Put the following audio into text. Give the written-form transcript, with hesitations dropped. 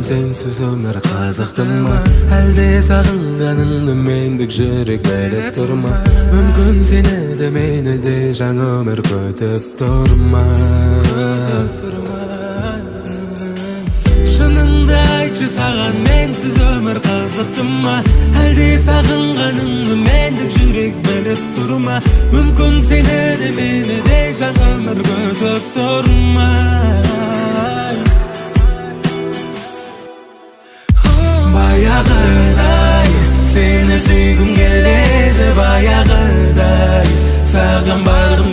sensiz ömür kazıktımma. Elde sağınganыңды mendік жүрек біліп тұрма. Мүмкін сені де мені де жаңа өмір көтіп тұрма. Шыныңды айтшы, саған менсіз өмір қызықтымма. Әлде сағынғаныңды мендік жүрек біліп тұрма. Мүмкін сені де мені де жаңа өмір көтіп тұрма. Баяғыдай сені сүйгім келеді, баяғыдай саған барғым